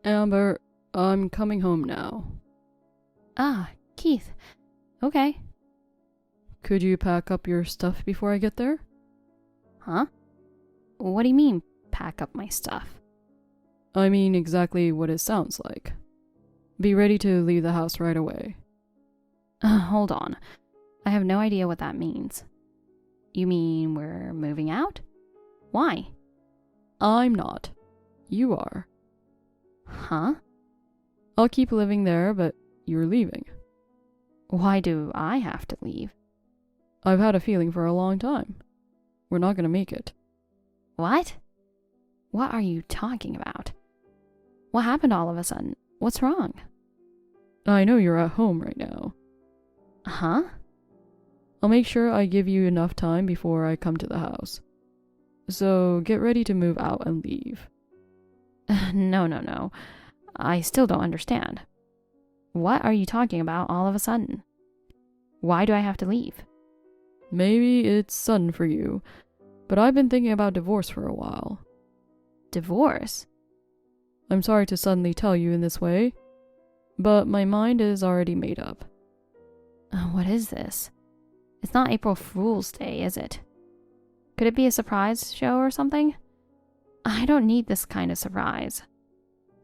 Amber, I'm coming home now. Ah, Keith. Okay. Could you pack up your stuff before I get there? Huh? What do you mean, pack up my stuff? I mean exactly what it sounds like. Be ready to leave the house right away. Hold on. I have no idea what that means. You mean we're moving out? Why? I'm not. You are. Huh? I'll keep living there, but you're leaving. Why do I have to leave? I've had a feeling for a long time. We're not gonna make it. What? What are you talking about? What happened all of a sudden? What's wrong? I know you're at home right now. Huh? I'll make sure I give you enough time before I come to the house. So get ready to move out and leave. No. I still don't understand. What are you talking about all of a sudden? Why do I have to leave? Maybe it's sudden for you, but I've been thinking about divorce for a while. Divorce? I'm sorry to suddenly tell you in this way, but my mind is already made up. What is this? It's not April Fool's Day, is it? Could it be a surprise show or something? I don't need this kind of surprise.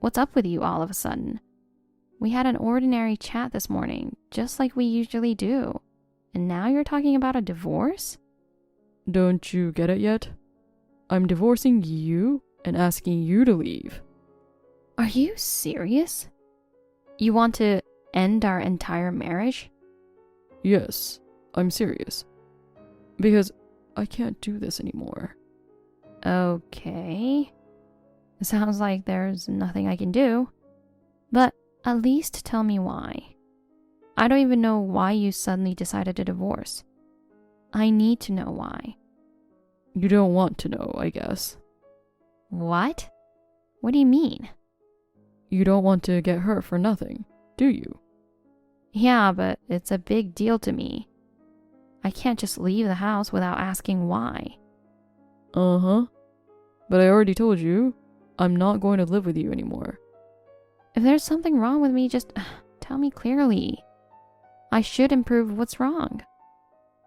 What's up with you all of a sudden? We had an ordinary chat this morning, just like we usually do. And now you're talking about a divorce? Don't you get it yet? I'm divorcing you and asking you to leave. Are you serious? You want to end our entire marriage? Yes, I'm serious. Because I can't do this anymore. Okay. It sounds like there's nothing I can do. But at least tell me why. I don't even know why you suddenly decided to divorce. I need to know why. You don't want to know, I guess. What? What do you mean? You don't want to get hurt for nothing, do you? Yeah, but it's a big deal to me. I can't just leave the house without asking why. Uh-huh. But I already told you, I'm not going to live with you anymore. If there's something wrong with me, just tell me clearly. I should improve what's wrong.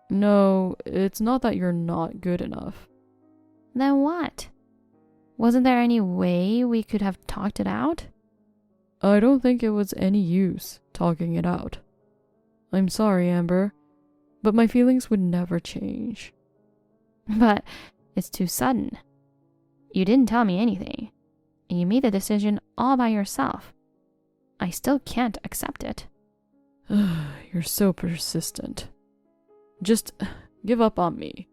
No, it's not that you're not good enough. Then what? Wasn't there any way we could have talked it out? I don't think it was any use talking it out. I'm sorry, Amber, but my feelings would never change. But it's too sudden. You didn't tell me anything, and you made the decision all by yourself. I still can't accept it. You're so persistent. Just give up on me.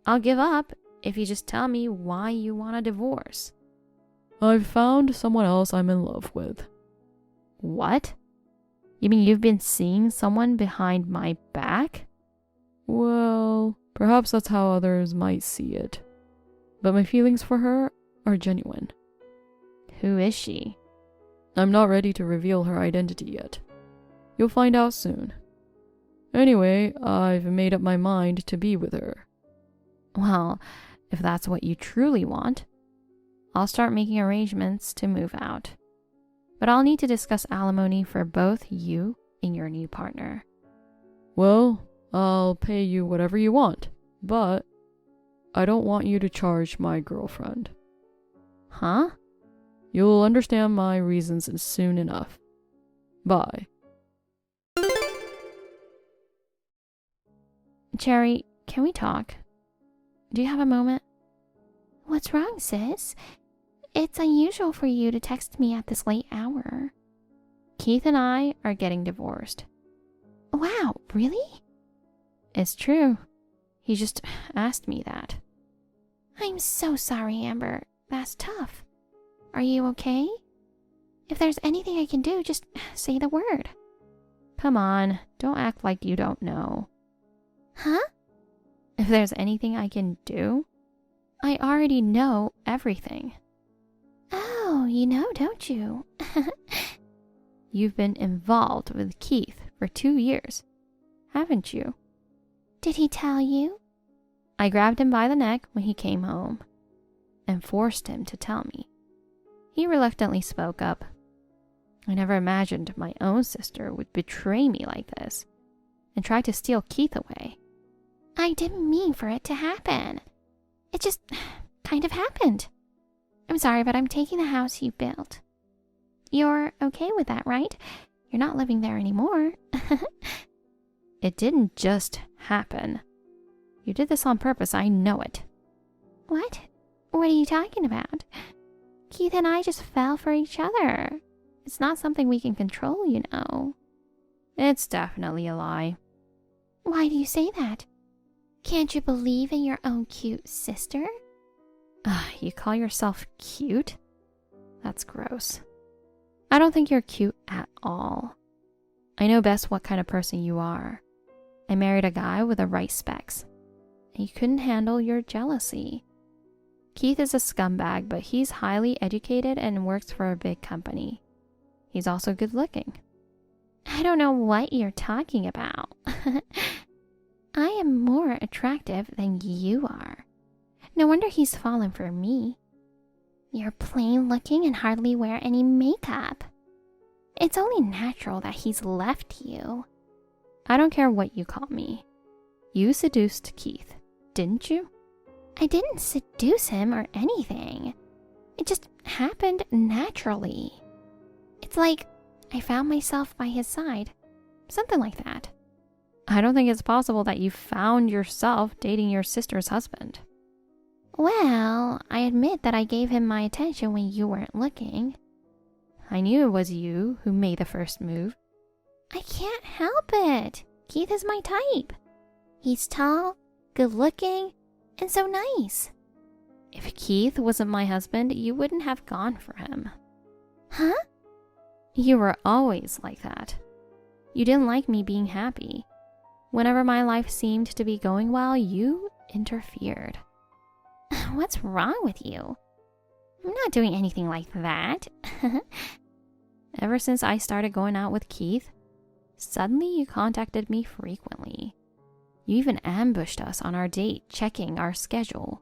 I'll give up if you just tell me why you want a divorce. I've found someone else I'm in love with. What? You mean you've been seeing someone behind my back? Well, perhaps that's how others might see it. But my feelings for her are genuine. Who is she? I'm not ready to reveal her identity yet. You'll find out soon. Anyway, I've made up my mind to be with her. Well, if that's what you truly want, I'll start making arrangements to move out. But I'll need to discuss alimony for both you and your new partner. Well, I'll pay you whatever you want, but I don't want you to charge my girlfriend. Huh? You'll understand my reasons soon enough. Bye. Cherry, can we talk? Do you have a moment? What's wrong, sis? It's unusual for you to text me at this late hour. Keith and I are getting divorced. Wow, really? It's true. He just asked me that. I'm so sorry, Amber. That's tough. Are you okay? If there's anything I can do, just say the word. Come on, don't act like you don't know. Huh? If there's anything I can do, I already know everything. Oh, you know, don't you? You've been involved with Keith for 2 years, haven't you? Did he tell you? I grabbed him by the neck when he came home and forced him to tell me. He reluctantly spoke up. I never imagined my own sister would betray me like this and try to steal Keith away. I didn't mean for it to happen. It just kind of happened. I'm sorry, but I'm taking the house you built. You're okay with that, right? You're not living there anymore. It didn't just happen. You did this on purpose, I know it. What? What are you talking about? Keith and I just fell for each other. It's not something we can control, you know. It's definitely a lie. Why do you say that? Can't you believe in your own cute sister? You call yourself cute? That's gross. I don't think you're cute at all. I know best what kind of person you are. I married a guy with the right specs. And you couldn't handle your jealousy. Keith is a scumbag, but he's highly educated and works for a big company. He's also good looking. I don't know what you're talking about. I am more attractive than you are. No wonder he's fallen for me. You're plain looking and hardly wear any makeup. It's only natural that he's left you. I don't care what you call me. You seduced Keith, didn't you? I didn't seduce him or anything. It just happened naturally. It's like I found myself by his side. Something like that. I don't think it's possible that you found yourself dating your sister's husband. Well, I admit that I gave him my attention when you weren't looking. I knew it was you who made the first move. I can't help it. Keith is my type. He's tall, good looking, and so nice. If Keith wasn't my husband, you wouldn't have gone for him. Huh? You were always like that. You didn't like me being happy. Whenever my life seemed to be going well, you interfered. What's wrong with you? I'm not doing anything like that. Ever since I started going out with Keith, suddenly you contacted me frequently. You even ambushed us on our date, checking our schedule.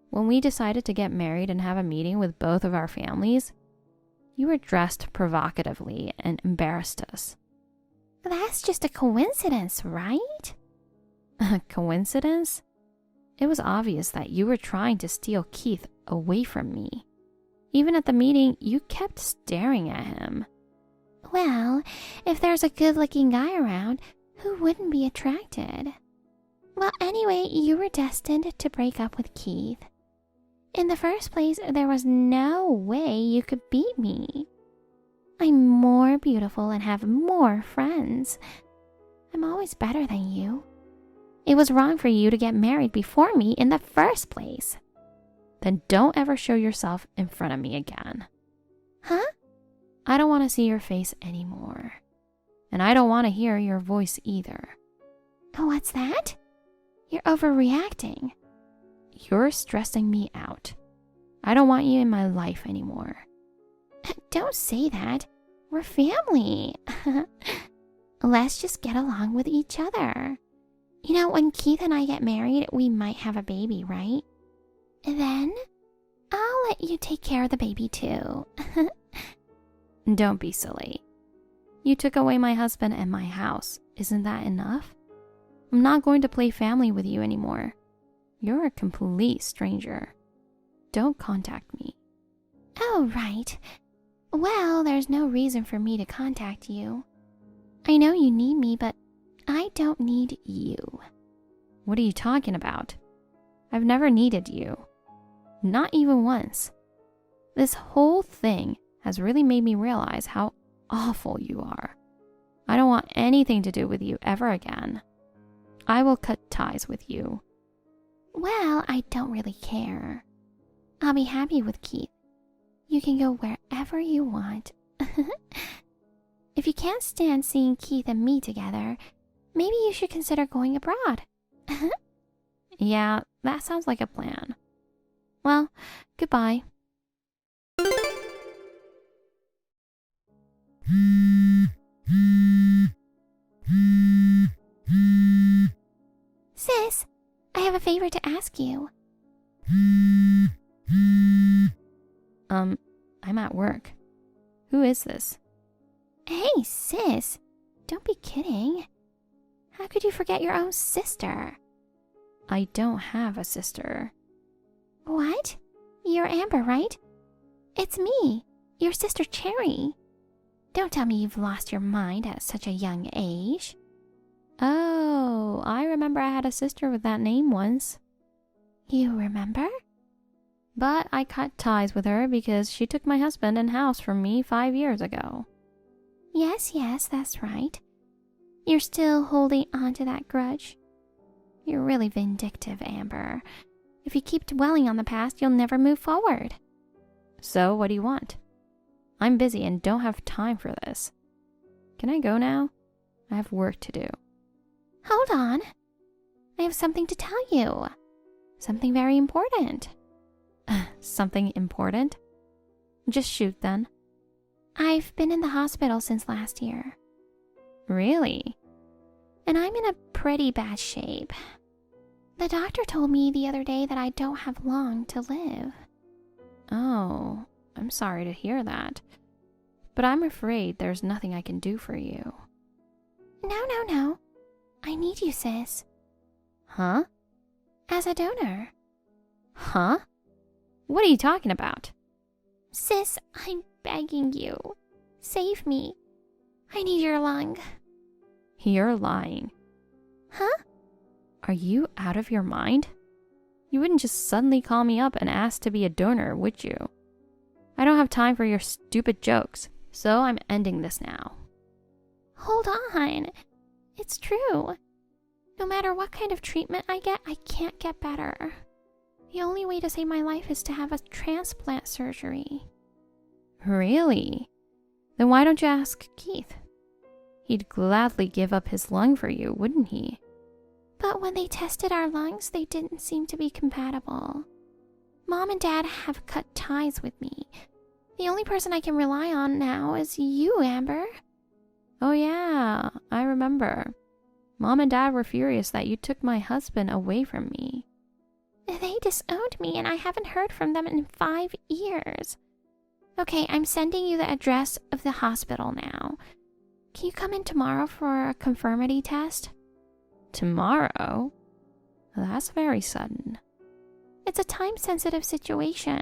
When we decided to get married and have a meeting with both of our families, you were dressed provocatively and embarrassed us. That's just a coincidence, right? A coincidence? It was obvious that you were trying to steal Keith away from me. Even at the meeting, you kept staring at him. Well, if there's a good-looking guy around, who wouldn't be attracted? Well, anyway, you were destined to break up with Keith. In the first place, there was no way you could beat me. I'm more beautiful and have more friends. I'm always better than you. It was wrong for you to get married before me in the first place. Then don't ever show yourself in front of me again. Huh? I don't want to see your face anymore. And I don't want to hear your voice either. What's that? You're overreacting. You're stressing me out. I don't want you in my life anymore. Don't say that. We're family. Let's just get along with each other. You know, when Keith and I get married, we might have a baby, right? Then I'll let you take care of the baby too. Don't be silly. You took away my husband and my house. Isn't that enough? I'm not going to play family with you anymore. You're a complete stranger. Don't contact me. Oh, right. Well, there's no reason for me to contact you. I know you need me, but I don't need you. What are you talking about? I've never needed you. Not even once. This whole thing has really made me realize how awful you are. I don't want anything to do with you ever again. I will cut ties with you. Well, I don't really care. I'll be happy with Keith. You can go wherever you want. If you can't stand seeing Keith and me together, maybe you should consider going abroad. Yeah, that sounds like a plan. Well, goodbye. Sis, I have a favor to ask you. I'm at work. Who is this? Hey, sis. Don't be kidding. How could you forget your own sister? I don't have a sister. What? You're Amber, right? It's me, your sister Cherry. Don't tell me you've lost your mind at such a young age. Oh, I remember I had a sister with that name once. You remember? But I cut ties with her because she took my husband and house from me 5 years ago. Yes, that's right. You're still holding on to that grudge. You're really vindictive, Amber. If you keep dwelling on the past, you'll never move forward. So, what do you want? I'm busy and don't have time for this. Can I go now? I have work to do. Hold on. I have something to tell you. Something very important. Something important? Just shoot then. I've been in the hospital since last year. Really? And I'm in a pretty bad shape. The doctor told me the other day that I don't have long to live. Oh, I'm sorry to hear that. But I'm afraid there's nothing I can do for you. No. I need you, sis. Huh? As a donor. Huh? What are you talking about? Sis, I'm begging you. Save me. I need your lung. You're lying. Huh? Are you out of your mind? You wouldn't just suddenly call me up and ask to be a donor, would you? I don't have time for your stupid jokes, so I'm ending this now. Hold on. It's true. No matter what kind of treatment I get, I can't get better. The only way to save my life is to have a transplant surgery. Really? Then why don't you ask Keith? He'd gladly give up his lung for you, wouldn't he? But when they tested our lungs, they didn't seem to be compatible. Mom and Dad have cut ties with me. The only person I can rely on now is you, Amber. Oh yeah, I remember. Mom and Dad were furious that you took my husband away from me. They disowned me and I haven't heard from them in 5 years. Okay, I'm sending you the address of the hospital now. Can you come in tomorrow for a conformity test? Tomorrow? That's very sudden. It's a time-sensitive situation.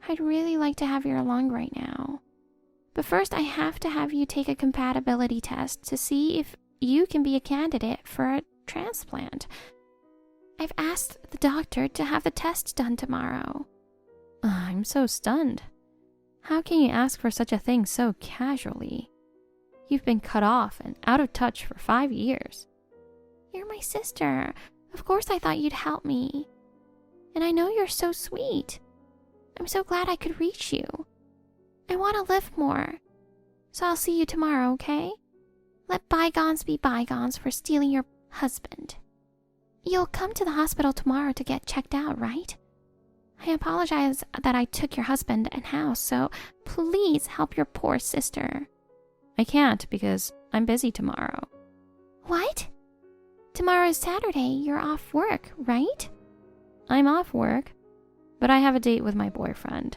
I'd really like to have your lung right now. But first I have to have you take a compatibility test to see if you can be a candidate for a transplant. I've asked the doctor to have the test done tomorrow. I'm so stunned. How can you ask for such a thing so casually? You've been cut off and out of touch for 5 years. You're my sister. Of course I thought you'd help me. And I know you're so sweet. I'm so glad I could reach you. I want to live more. So I'll see you tomorrow, okay? Let bygones be bygones for stealing your husband. You'll come to the hospital tomorrow to get checked out, right? I apologize that I took your husband and house, so please help your poor sister. I can't because I'm busy tomorrow. What? Tomorrow is Saturday. You're off work, right? I'm off work, but I have a date with my boyfriend.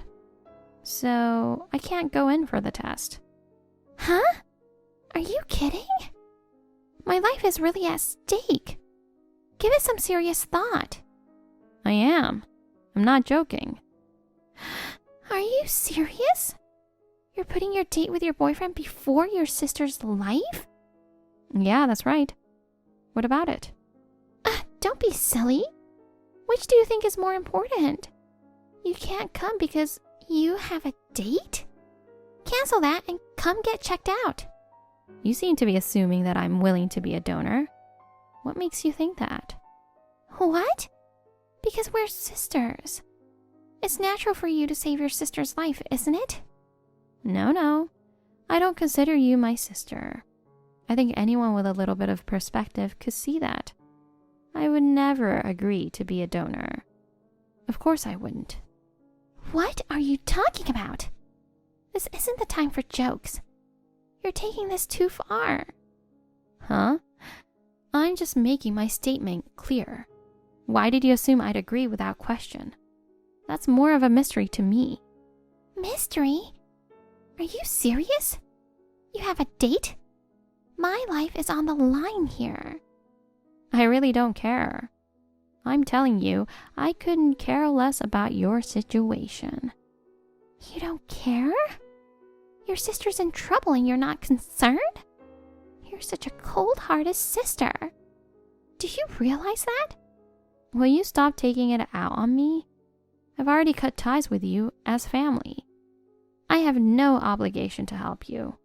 So I can't go in for the test. Huh? Are you kidding? My life is really at stake. Give it some serious thought. I am. I'm not joking. Are you serious? You're putting your date with your boyfriend before your sister's life? Yeah, that's right. What about it? Don't be silly. Which do you think is more important? You can't come because you have a date? Cancel that and come get checked out. You seem to be assuming that I'm willing to be a donor. What makes you think that? What? Because we're sisters. It's natural for you to save your sister's life, isn't it? No. I don't consider you my sister. I think anyone with a little bit of perspective could see that. I would never agree to be a donor. Of course I wouldn't. What are you talking about? This isn't the time for jokes. You're taking this too far. Huh? I'm just making my statement clear. Why did you assume I'd agree without question? That's more of a mystery to me. Mystery? Are you serious? You have a date? My life is on the line here. I really don't care. I'm telling you, I couldn't care less about your situation. You don't care? Your sister's in trouble and you're not concerned? You're such a cold-hearted sister. Do you realize that? Will you stop taking it out on me? I've already cut ties with you as family. I have no obligation to help you.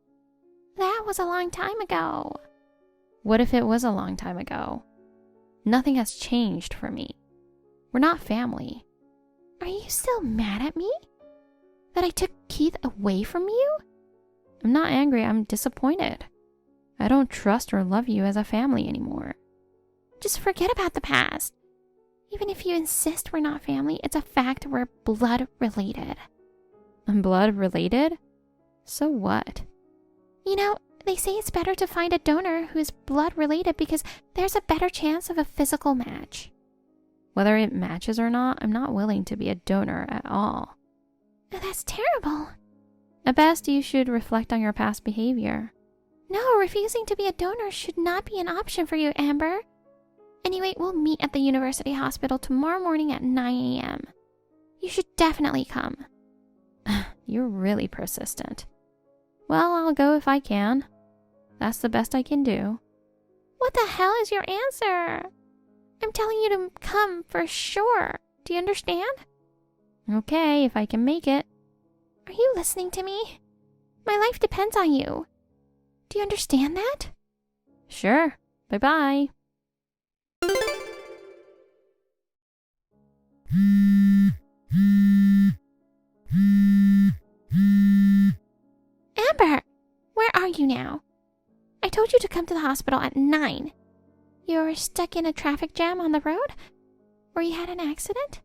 That was a long time ago. What if it was a long time ago? Nothing has changed for me. We're not family. Are you still mad at me? That I took Keith away from you? I'm not angry, I'm disappointed. I don't trust or love you as a family anymore. Just forget about the past. Even if you insist we're not family, it's a fact we're blood related. Blood related? So what? You know, they say it's better to find a donor who's blood related because there's a better chance of a physical match. Whether it matches or not, I'm not willing to be a donor at all. That's terrible. At best, you should reflect on your past behavior. No, refusing to be a donor should not be an option for you, Amber. Anyway, we'll meet at the university hospital tomorrow morning at 9 a.m. You should definitely come. You're really persistent. Well, I'll go if I can. That's the best I can do. What the hell is your answer? I'm telling you to come for sure. Do you understand? Okay, if I can make it. Are you listening to me? My life depends on you. Do you understand that? Sure. Bye-bye. Amber, where are you now? I told you to come to the hospital at 9. You were stuck in a traffic jam on the road? Or you had an accident?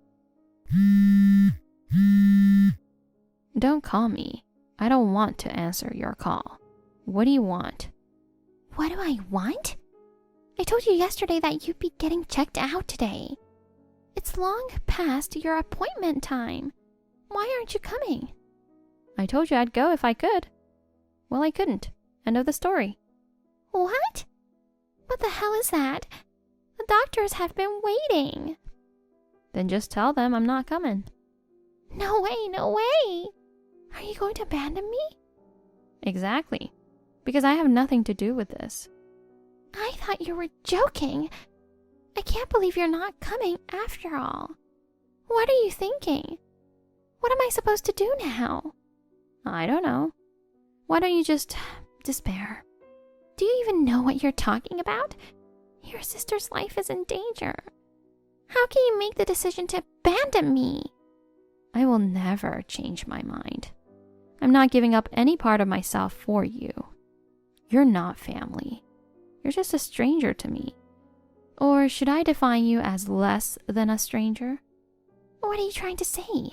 Don't call me. I don't want to answer your call. What do you want? What do I want? I told you yesterday that you'd be getting checked out today. It's long past your appointment time. Why aren't you coming? I told you I'd go if I could. Well, I couldn't. End of the story. What? What the hell is that? The doctors have been waiting. Then just tell them I'm not coming. No way, no way. Are you going to abandon me? Exactly. Because I have nothing to do with this. I thought you were joking. I can't believe you're not coming after all. What are you thinking? What am I supposed to do now? I don't know. Why don't you just despair? Do you even know what you're talking about? Your sister's life is in danger. How can you make the decision to abandon me? I will never change my mind. I'm not giving up any part of myself for you. You're not family. You're just a stranger to me. Or should I define you as less than a stranger? What are you trying to say?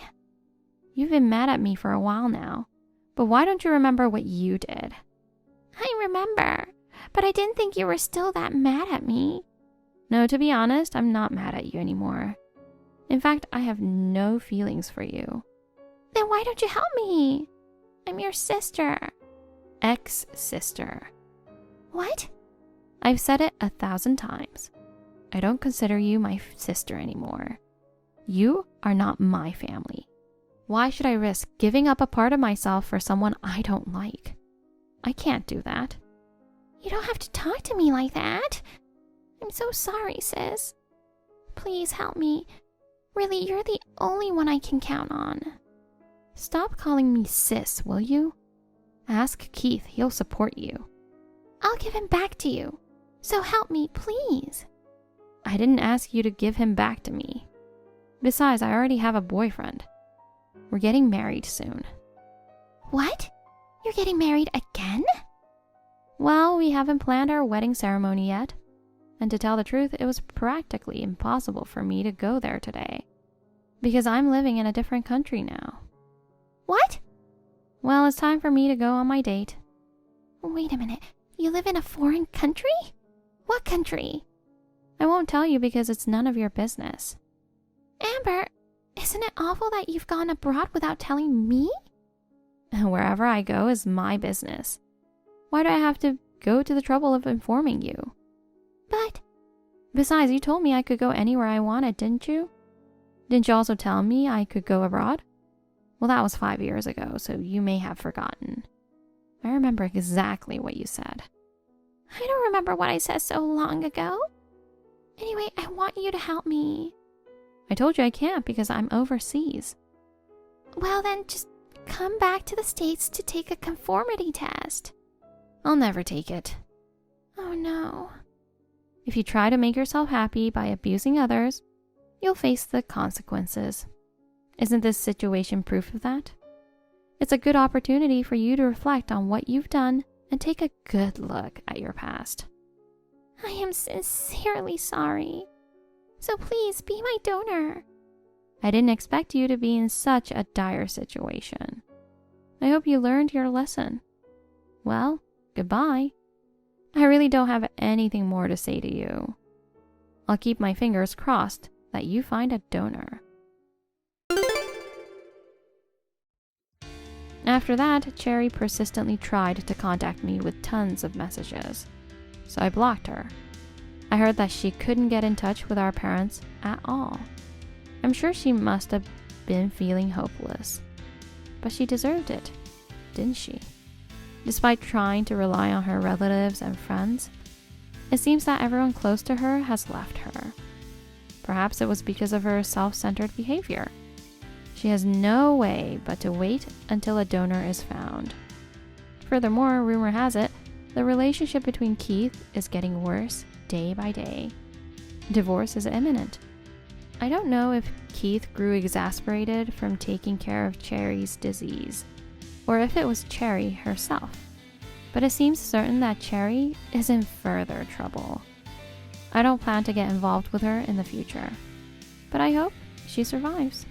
You've been mad at me for a while now, but why don't you remember what you did? I remember, but I didn't think you were still that mad at me. No, to be honest, I'm not mad at you anymore. In fact, I have no feelings for you. Then why don't you help me? I'm your sister. Ex-sister. What? I've said it 1,000 times. I don't consider you my sister anymore. You are not my family. Why should I risk giving up a part of myself for someone I don't like? I can't do that. You don't have to talk to me like that. I'm so sorry, sis. Please help me. Really, you're the only one I can count on. Stop calling me sis, will you? Ask Keith, he'll support you. I'll give him back to you. So help me, please. I didn't ask you to give him back to me. Besides, I already have a boyfriend. We're getting married soon. What? You're getting married again? Well, we haven't planned our wedding ceremony yet. And to tell the truth, it was practically impossible for me to go there today. Because I'm living in a different country now. What? Well, it's time for me to go on my date. Wait a minute. You live in a foreign country? What country? I won't tell you because it's none of your business. Amber, isn't it awful that you've gone abroad without telling me? Wherever I go is my business. Why do I have to go to the trouble of informing you? But Besides, you told me I could go anywhere I wanted, didn't you? Didn't you also tell me I could go abroad? Well, that was 5 years ago, so you may have forgotten. I remember exactly what you said. I don't remember what I said so long ago. Anyway, I want you to help me. I told you I can't because I'm overseas. Well, then just come back to the States to take a conformity test. I'll never take it. Oh no. If you try to make yourself happy by abusing others, you'll face the consequences. Isn't this situation proof of that? It's a good opportunity for you to reflect on what you've done and take a good look at your past. I am sincerely sorry. So please be my donor. I didn't expect you to be in such a dire situation. I hope you learned your lesson. Well, goodbye. I really don't have anything more to say to you. I'll keep my fingers crossed that you find a donor. After that, Cherry persistently tried to contact me with tons of messages, so I blocked her. I heard that she couldn't get in touch with our parents at all. I'm sure she must have been feeling hopeless, but she deserved it, didn't she? Despite trying to rely on her relatives and friends, it seems that everyone close to her has left her. Perhaps it was because of her self-centered behavior. She has no way but to wait until a donor is found. Furthermore, rumor has it, the relationship between Keith is getting worse day by day. Divorce is imminent. I don't know if Keith grew exasperated from taking care of Cherry's disease, or if it was Cherry herself, but it seems certain that Cherry is in further trouble. I don't plan to get involved with her in the future, but I hope she survives.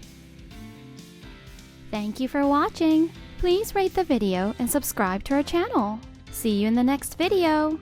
Thank you for watching. Please rate the video and subscribe to our channel. See you in the next video.